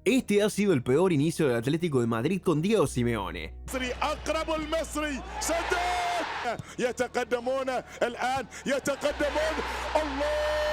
Este ha sido el peor inicio del Atlético de Madrid con Diego Simeone. أقرب المصري سدد يتقدمون الآن يتقدمون الله.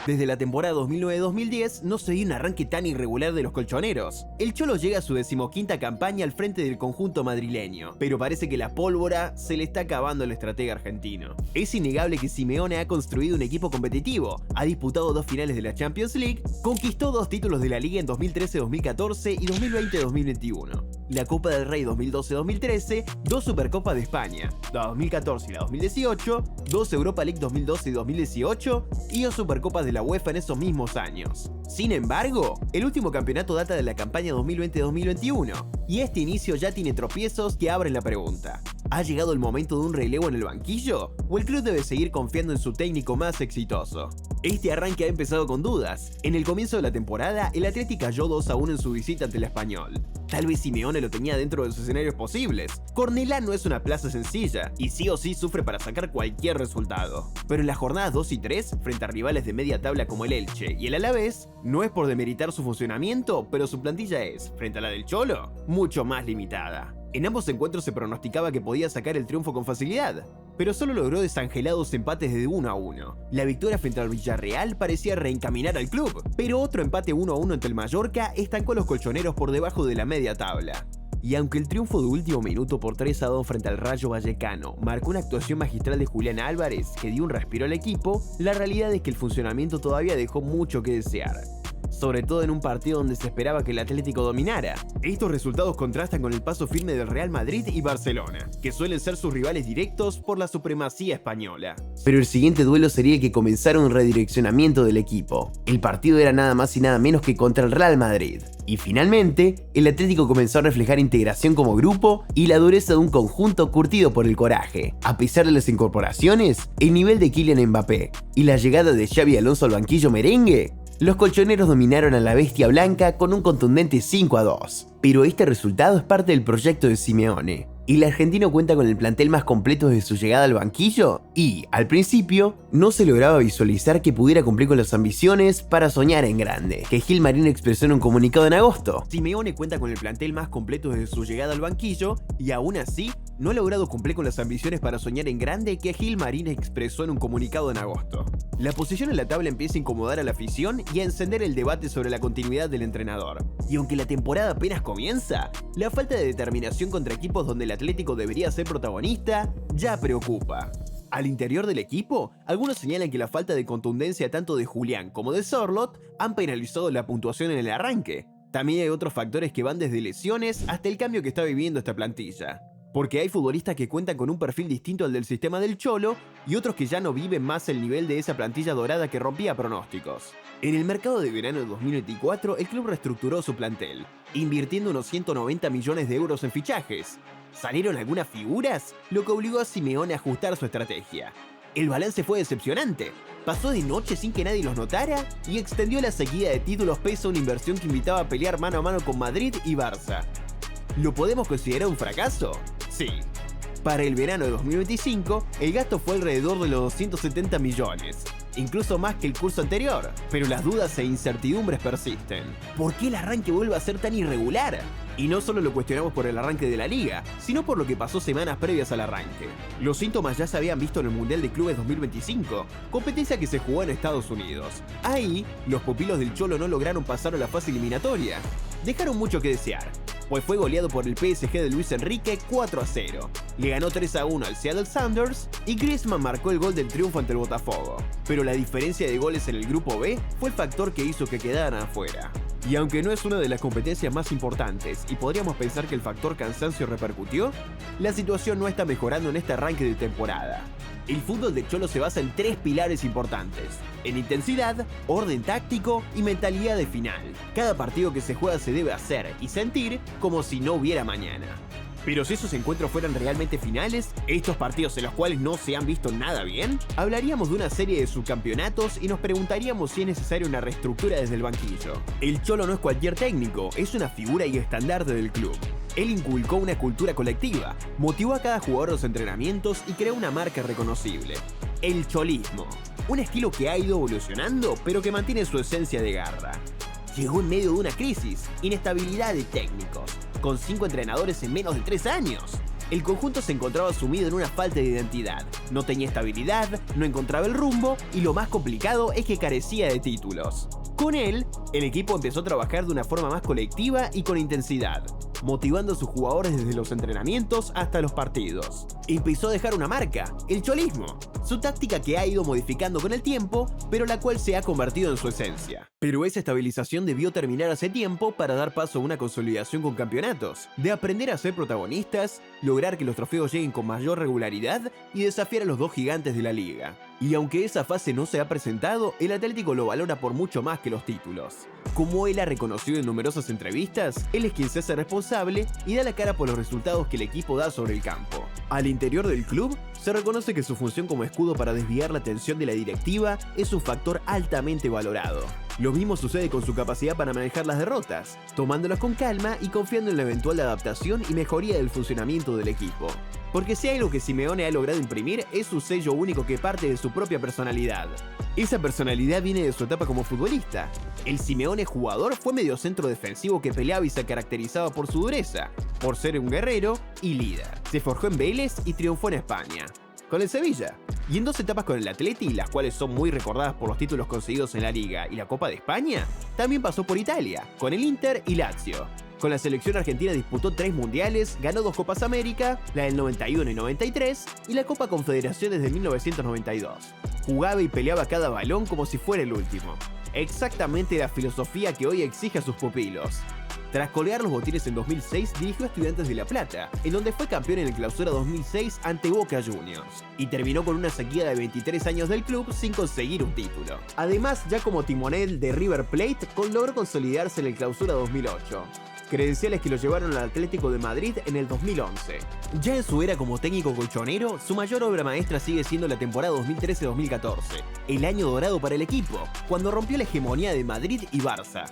Desde la temporada 2009-2010 no se dio un arranque tan irregular de los colchoneros. El Cholo llega a su 15ª campaña al frente del conjunto madrileño, pero parece que la pólvora se le está acabando al estratega argentino. Es innegable que Simeone ha construido un equipo competitivo, ha disputado 2 finales de la Champions League, conquistó 2 títulos de la Liga en 2013-2014 y 2020-2021. La Copa del Rey 2012-2013, 2 Supercopas de España, la 2014 y la 2018, 2 Europa League 2012 y 2018 y 2 Supercopas de la UEFA en esos mismos años. Sin embargo, el último campeonato data de la campaña 2020-2021 y este inicio ya tiene tropiezos que abren la pregunta: ¿ha llegado el momento de un relevo en el banquillo? ¿O el club debe seguir confiando en su técnico más exitoso? Este arranque ha empezado con dudas. En el comienzo de la temporada, el Atlético cayó 2-1 en su visita ante el Español. Tal vez Simeone lo tenía dentro de los escenarios posibles. Cornellá no es una plaza sencilla y sí o sí sufre para sacar cualquier resultado. Pero en las jornadas 2 y 3, frente a rivales de media tabla como el Elche y el Alavés, no es por demeritar su funcionamiento, pero su plantilla es, frente a la del Cholo, mucho más limitada. En ambos encuentros se pronosticaba que podía sacar el triunfo con facilidad, pero solo logró desangelados empates de 1-1. La victoria frente al Villarreal parecía reencaminar al club, pero otro empate 1-1 ante el Mallorca estancó a los colchoneros por debajo de la media tabla. Y aunque el triunfo de último minuto por 3-2 frente al Rayo Vallecano marcó una actuación magistral de Julián Álvarez que dio un respiro al equipo, la realidad es que el funcionamiento todavía dejó mucho que desear, sobre todo en un partido donde se esperaba que el Atlético dominara. Estos resultados contrastan con el paso firme del Real Madrid y Barcelona, que suelen ser sus rivales directos por la supremacía española. Pero el siguiente duelo sería el que comenzara un redireccionamiento del equipo. El partido era nada más y nada menos que contra el Real Madrid. Y finalmente, el Atlético comenzó a reflejar integración como grupo y la dureza de un conjunto curtido por el coraje. A pesar de las incorporaciones, el nivel de Kylian Mbappé y la llegada de Xabi Alonso al banquillo merengue, los colchoneros dominaron a la bestia blanca con un contundente 5-2. Pero este resultado es parte del proyecto de Simeone. Y el argentino cuenta con el plantel más completo desde su llegada al banquillo y, al principio, no se lograba visualizar que pudiera cumplir con las ambiciones para soñar en grande, que Gilmarín expresó en un comunicado en agosto. Simeone cuenta con el plantel más completo desde su llegada al banquillo y aún así no ha logrado cumplir con las ambiciones para soñar en grande que Gilmarín expresó en un comunicado en agosto. La posición en la tabla empieza a incomodar a la afición y a encender el debate sobre la continuidad del entrenador. Y aunque la temporada apenas comienza, la falta de determinación contra equipos donde el Atlético debería ser protagonista ya preocupa. Al interior del equipo, algunos señalan que la falta de contundencia tanto de Julián como de Sorloth han penalizado la puntuación en el arranque. También hay otros factores que van desde lesiones hasta el cambio que está viviendo esta plantilla. Porque hay futbolistas que cuentan con un perfil distinto al del sistema del Cholo y otros que ya no viven más el nivel de esa plantilla dorada que rompía pronósticos. En el mercado de verano de 2024, el club reestructuró su plantel, invirtiendo unos 190 millones de euros en fichajes. ¿Salieron algunas figuras? Lo que obligó a Simeone a ajustar su estrategia. El balance fue decepcionante. Pasó de noche sin que nadie los notara y extendió la sequía de títulos pese a una inversión que invitaba a pelear mano a mano con Madrid y Barça. ¿Lo podemos considerar un fracaso? Sí. Para el verano de 2025, el gasto fue alrededor de los 270 millones, incluso más que el curso anterior, pero las dudas e incertidumbres persisten. ¿Por qué el arranque vuelve a ser tan irregular? Y no solo lo cuestionamos por el arranque de la liga, sino por lo que pasó semanas previas al arranque. Los síntomas ya se habían visto en el Mundial de Clubes 2025, competencia que se jugó en Estados Unidos. Ahí, los pupilos del Cholo no lograron pasar a la fase eliminatoria. Dejaron mucho que desear, pues fue goleado por el PSG de Luis Enrique 4-0. Le ganó 3-1 al Seattle Sounders y Griezmann marcó el gol del triunfo ante el Botafogo. Pero la diferencia de goles en el grupo B fue el factor que hizo que quedaran afuera. Y aunque no es una de las competencias más importantes y podríamos pensar que el factor cansancio repercutió, la situación no está mejorando en este arranque de temporada. El fútbol de Cholo se basa en 3 pilares importantes: en intensidad, orden táctico y mentalidad de final. Cada partido que se juega se debe hacer y sentir como si no hubiera mañana. Pero si esos encuentros fueran realmente finales, estos partidos en los cuales no se han visto nada bien, hablaríamos de una serie de subcampeonatos y nos preguntaríamos si es necesaria una reestructura desde el banquillo. El Cholo no es cualquier técnico, es una figura y estandarte del club. Él inculcó una cultura colectiva, motivó a cada jugador a los entrenamientos y creó una marca reconocible: el cholismo. Un estilo que ha ido evolucionando, pero que mantiene su esencia de garra. Llegó en medio de una crisis, inestabilidad de técnicos, con 5 entrenadores en menos de 3 años. El conjunto se encontraba sumido en una falta de identidad, no tenía estabilidad, no encontraba el rumbo y lo más complicado es que carecía de títulos. Con él, el equipo empezó a trabajar de una forma más colectiva y con intensidad, motivando a sus jugadores desde los entrenamientos hasta los partidos. Empezó a dejar una marca, el cholismo, su táctica que ha ido modificando con el tiempo, pero la cual se ha convertido en su esencia. Pero esa estabilización debió terminar hace tiempo para dar paso a una consolidación con campeonatos, de aprender a ser protagonistas, lograr que los trofeos lleguen con mayor regularidad y desafiar a los dos gigantes de la liga. Y aunque esa fase no se ha presentado, el Atlético lo valora por mucho más que los títulos. Como él ha reconocido en numerosas entrevistas, él es quien se hace responsable y da la cara por los resultados que el equipo da sobre el campo. Al interior del club, se reconoce que su función como escudo para desviar la atención de la directiva es un factor altamente valorado. Lo mismo sucede con su capacidad para manejar las derrotas, tomándolas con calma y confiando en la eventual adaptación y mejoría del funcionamiento del equipo. Porque si hay algo que Simeone ha logrado imprimir es su sello único que parte de su propia personalidad. Esa personalidad viene de su etapa como futbolista. El Simeone jugador fue mediocentro defensivo que peleaba y se caracterizaba por su dureza, por ser un guerrero y líder. Se forjó en Vélez y triunfó en España, con el Sevilla, y en 2 etapas con el Atleti, las cuales son muy recordadas por los títulos conseguidos en la Liga y la Copa de España. También pasó por Italia, con el Inter y Lazio. Con la selección argentina disputó 3 mundiales, ganó 2 Copas América, la del 91 y 93, y la Copa Confederaciones de 1992. Jugaba y peleaba cada balón como si fuera el último. Exactamente la filosofía que hoy exige a sus pupilos. Tras colgar los botines en 2006, dirigió a Estudiantes de La Plata, en donde fue campeón en el Clausura 2006 ante Boca Juniors, y terminó con una sequía de 23 años del club sin conseguir un título. Además, ya como timonel de River Plate, logró consolidarse en el Clausura 2008. Credenciales que lo llevaron al Atlético de Madrid en el 2011. Ya en su era como técnico colchonero, su mayor obra maestra sigue siendo la temporada 2013-2014, el año dorado para el equipo, cuando rompió la hegemonía de Madrid y Barça.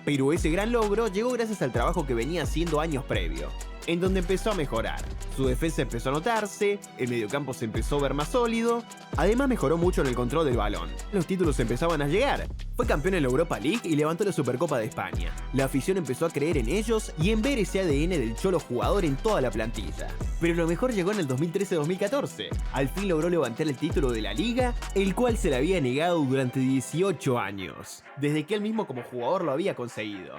Pero ese gran logro llegó gracias al trabajo que venía haciendo años previo, en donde empezó a mejorar. Su defensa empezó a notarse, el mediocampo se empezó a ver más sólido, además mejoró mucho en el control del balón. Los títulos empezaban a llegar. Fue campeón en la Europa League y levantó la Supercopa de España. La afición empezó a creer en ellos y en ver ese ADN del cholo jugador en toda la plantilla. Pero lo mejor llegó en el 2013-2014. Al fin logró levantar el título de la Liga, el cual se le había negado durante 18 años, desde que él mismo como jugador lo había conseguido.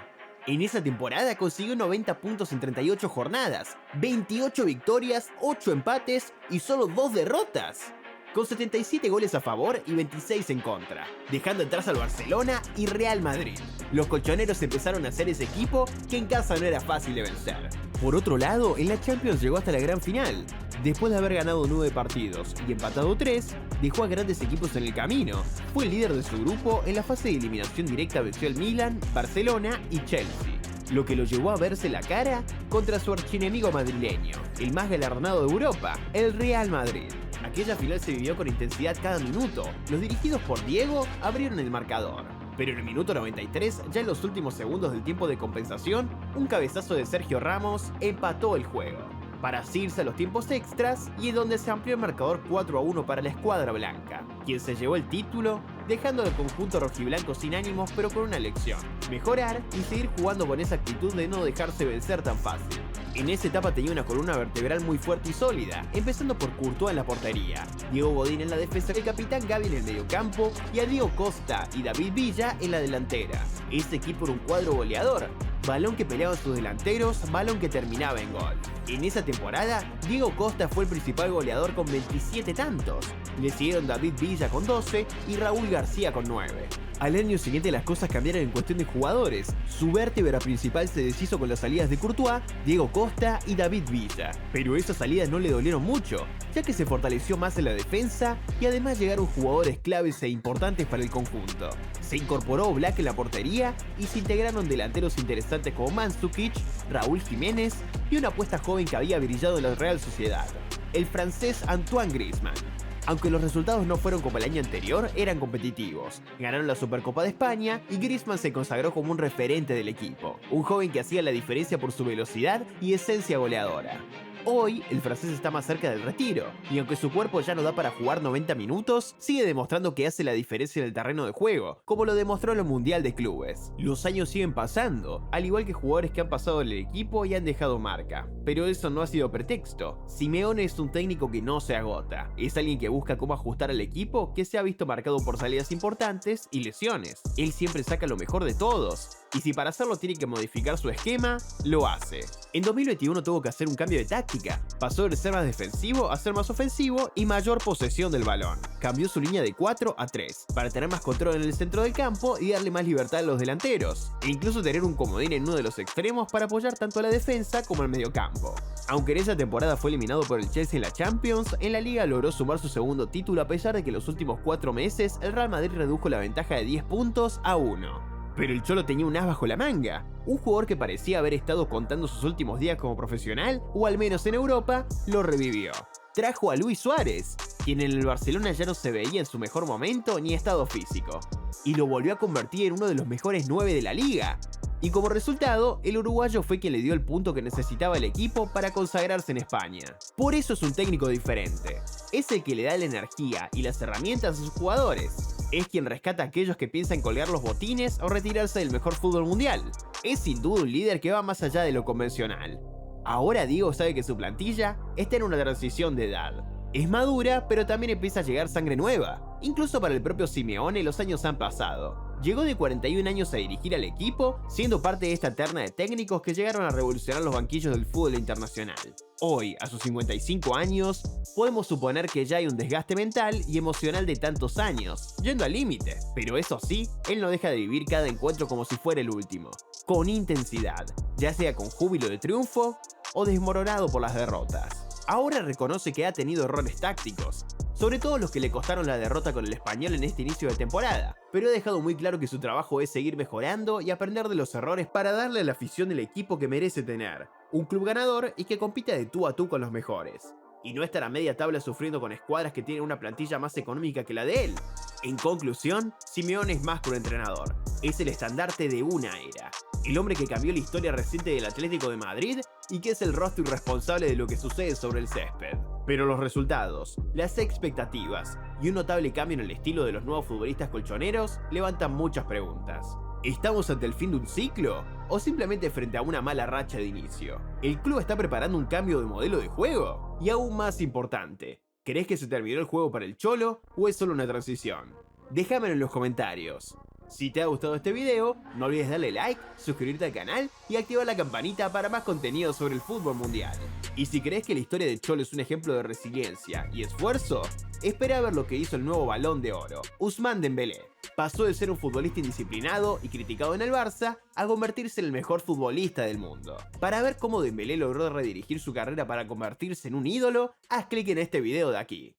En esa temporada consiguió 90 puntos en 38 jornadas, 28 victorias, 8 empates y solo 2 derrotas, con 77 goles a favor y 26 en contra, dejando atrás al Barcelona y Real Madrid. Los colchoneros empezaron a ser ese equipo que en casa no era fácil de vencer. Por otro lado, en la Champions llegó hasta la gran final. Después de haber ganado 9 partidos y empatado 3, dejó a grandes equipos en el camino. Fue el líder de su grupo, en la fase de eliminación directa venció al Milan, Barcelona y Chelsea, lo que lo llevó a verse la cara contra su archienemigo madrileño, el más galardonado de Europa, el Real Madrid. Aquella final se vivió con intensidad cada minuto. Los dirigidos por Diego abrieron el marcador. Pero en el minuto 93, ya en los últimos segundos del tiempo de compensación, un cabezazo de Sergio Ramos empató el juego, para así irse a los tiempos extras y en donde se amplió el marcador 4-1 para la escuadra blanca, quien se llevó el título, dejando al conjunto rojiblanco sin ánimos pero con una lección: mejorar y seguir jugando con esa actitud de no dejarse vencer tan fácil. En esa etapa tenía una columna vertebral muy fuerte y sólida, empezando por Courtois en la portería, Diego Godín en la defensa, el capitán Gavi en el mediocampo y a Diego Costa y David Villa en la delantera. Ese equipo era un cuadro goleador, balón que peleaban sus delanteros, balón que terminaba en gol. En esa temporada, Diego Costa fue el principal goleador con 27 tantos, le siguieron David Villa con 12 y Raúl García con 9. Al año siguiente las cosas cambiaron en cuestión de jugadores. Su vértebra principal se deshizo con las salidas de Courtois, Diego Costa y David Villa. Pero esas salidas no le dolieron mucho, ya que se fortaleció más en la defensa y además llegaron jugadores claves e importantes para el conjunto. Se incorporó Oblak en la portería y se integraron delanteros interesantes como Mandzukic, Raúl Jiménez y una apuesta joven que había brillado en la Real Sociedad, el francés Antoine Griezmann. Aunque los resultados no fueron como el año anterior, eran competitivos. Ganaron la Supercopa de España y Griezmann se consagró como un referente del equipo, un joven que hacía la diferencia por su velocidad y esencia goleadora. Hoy, el francés está más cerca del retiro, y aunque su cuerpo ya no da para jugar 90 minutos, sigue demostrando que hace la diferencia en el terreno de juego, como lo demostró en el Mundial de Clubes. Los años siguen pasando, al igual que jugadores que han pasado en el equipo y han dejado marca. Pero eso no ha sido pretexto. Simeone es un técnico que no se agota. Es alguien que busca cómo ajustar al equipo que se ha visto marcado por salidas importantes y lesiones. Él siempre saca lo mejor de todos. Y si para hacerlo tiene que modificar su esquema, lo hace. En 2021 tuvo que hacer un cambio de táctica. Pasó de ser más defensivo a ser más ofensivo y mayor posesión del balón. Cambió su línea de 4 a 3 para tener más control en el centro del campo y darle más libertad a los delanteros. E incluso tener un comodín en uno de los extremos para apoyar tanto a la defensa como al mediocampo. Aunque en esa temporada fue eliminado por el Chelsea en la Champions, en la Liga logró sumar su segundo título a pesar de que en los últimos 4 meses el Real Madrid redujo la ventaja de 10 puntos a 1. Pero el Cholo tenía un as bajo la manga, un jugador que parecía haber estado contando sus últimos días como profesional, o al menos en Europa, lo revivió. Trajo a Luis Suárez, quien en el Barcelona ya no se veía en su mejor momento ni estado físico, y lo volvió a convertir en uno de los mejores 9 de la liga. Y como resultado, el uruguayo fue quien le dio el punto que necesitaba el equipo para consagrarse en España. Por eso es un técnico diferente. Es el que le da la energía y las herramientas a sus jugadores. Es quien rescata a aquellos que piensan colgar los botines o retirarse del mejor fútbol mundial. Es sin duda un líder que va más allá de lo convencional. Ahora Diego sabe que su plantilla está en una transición de edad. Es madura, pero también empieza a llegar sangre nueva. Incluso para el propio Simeone los años han pasado. Llegó de 41 años a dirigir al equipo, siendo parte de esta terna de técnicos que llegaron a revolucionar los banquillos del fútbol internacional. Hoy, a sus 55 años, podemos suponer que ya hay un desgaste mental y emocional de tantos años, yendo al límite. Pero eso sí, él no deja de vivir cada encuentro como si fuera el último, con intensidad, ya sea con júbilo de triunfo o desmoronado por las derrotas. Ahora reconoce que ha tenido errores tácticos, sobre todo los que le costaron la derrota con el Español en este inicio de temporada, pero ha dejado muy claro que su trabajo es seguir mejorando y aprender de los errores para darle a la afición del equipo que merece tener, un club ganador y que compita de tú a tú con los mejores, y no estar a media tabla sufriendo con escuadras que tienen una plantilla más económica que la de él. En conclusión, Simeone es más que un entrenador, es el estandarte de una era, el hombre que cambió la historia reciente del Atlético de Madrid y que es el rostro irresponsable de lo que sucede sobre el césped. Pero los resultados, las expectativas y un notable cambio en el estilo de los nuevos futbolistas colchoneros levantan muchas preguntas. ¿Estamos ante el fin de un ciclo? ¿O simplemente frente a una mala racha de inicio? ¿El club está preparando un cambio de modelo de juego? Y aún más importante, ¿crees que se terminó el juego para el Cholo o es solo una transición? Déjamelo en los comentarios. Si te ha gustado este video, no olvides darle like, suscribirte al canal y activar la campanita para más contenido sobre el fútbol mundial. Y si crees que la historia de Cholo es un ejemplo de resiliencia y esfuerzo, espera a ver lo que hizo el nuevo Balón de Oro, Ousmane Dembélé. Pasó de ser un futbolista indisciplinado y criticado en el Barça a convertirse en el mejor futbolista del mundo. Para ver cómo Dembélé logró redirigir su carrera para convertirse en un ídolo, haz clic en este video de aquí.